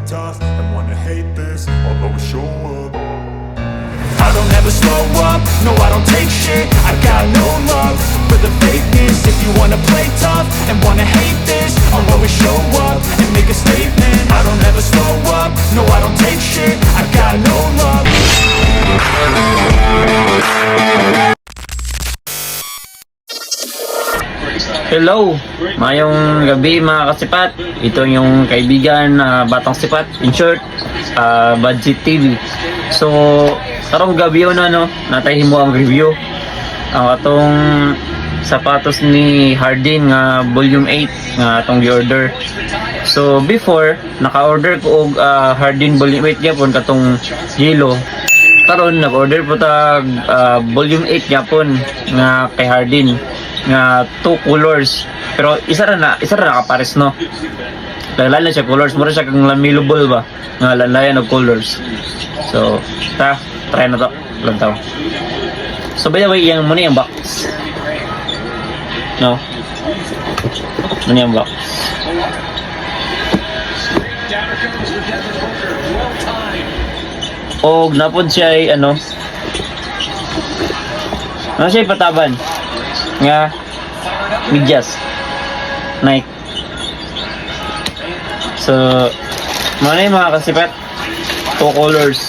tough and wanna hate this, I'll always show up. I don't ever slow up, no I don't take shit. I got no love for the fakeness. If you wanna play tough and wanna hate this, I'll always show up and make a statement. I don't ever slow up, no I don't take shit. I got no love. Hello, mayong gabi mga kasipat. Ito yung kaibigan na Batang Sipat, in short, Budget TV. So, karong gabi yun natay mo ang review ang atong sapatos ni Hardin nga volume 8 nga atong gi-order. So before naka-order ko og Hardin volume 8 gyapon katong yellow. Karon nag-order po tag volume 8 gyapon nga kay Hardin nga 2 colors, pero isa ra nakapares no. Lain na siya colors, mura siya kang lamilable ba nga lalayan og colors. So try na to lang tao. So by the way, yang muna yung box no, muna yung box. Og napod siya ay ano siya pataban nga medyas Nike. So muna yung mga kasipat, 2 colors,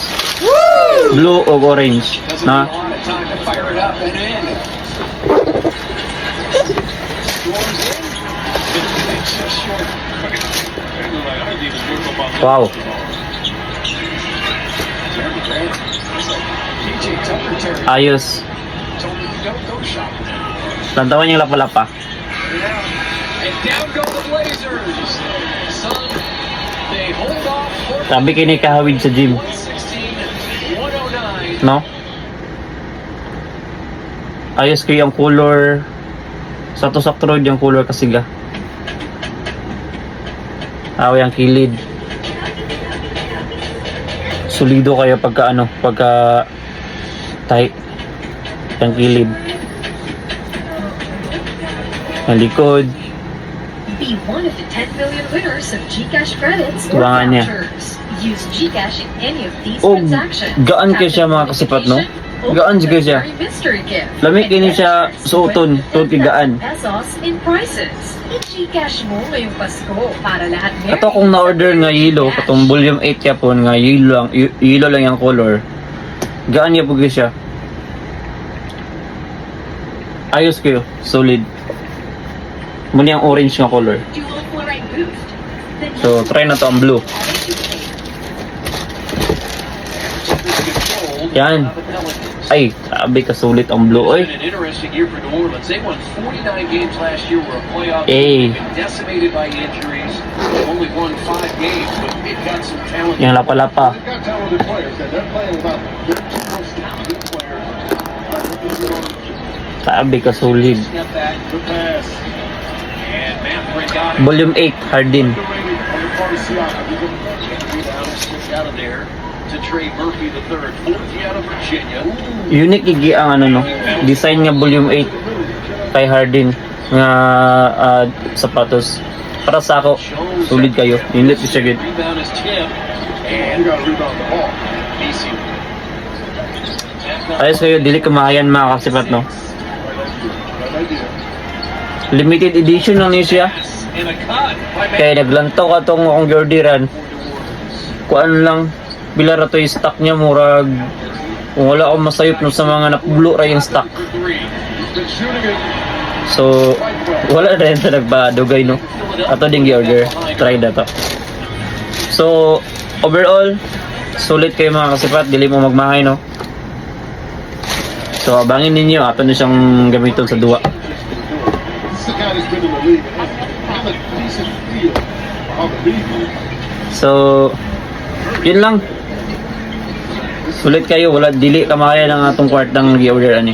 blue o orange na. Wow. Ayos. Lantawan yung lapa-lapa. Sabi kini kahawid sa gym. No? Ayos kayo ang color. Sakto-sakto road yung color kasiga. Away ang kilid. Solido kayo pagka tight ang kilid. Ang likod. Be one of the 10 million winners of GCash credits or Tuwangan niya. vouchers. Use GCash in any of these Oh, transactions. gaan kayo siya mga kasipat no? Gaan siya siya. Lamig kini siya suoton, tuod kay gaan. Pesos in prices. I-GCash mo ngayong Pasko para lahat merry. Kato kung na-order nga yellow, katong volume 8 yapon nga yellow lang yung color. Gaan niya po siya. Ayos kayo, solid. Muna yung orange nga color. Dual fluoride boost. So, try na to ang blue. Yan. Ay, sabi ka sulit ang blue, oy. Eh. Yung lapa-lapa. Sabi ka sulit. Volume 8, Hardin. Unique igi ang design nga volume 8 kay Hardin nga sapatos. Para sa ako, sulit kayo. Unique siya good. Ayos kayo, dili kamahayan mga kasipat no. Limited edition lang niya siya. Kaya naglantaw ka tong akong giordiran. Kuan lang, bila ra to yung stock niya murag kung wala akong masayop no sa mga napublo ra yung stock. So wala na rin sa nagpadugay no. Ato ding gi-order. Try na to. So overall, sulit kayo mga kasipat, dili mo magmahay no. So abangin ninyo, ato na siyang gamiton sa duwa. So yun lang. Sulit kayo, wala dili kamaya ng atong kwartang gi-order ani.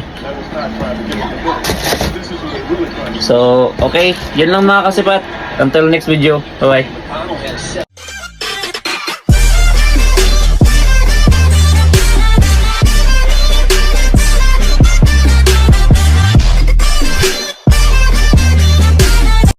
So okay, yun lang mga kasipat. Until next video. Bye bye.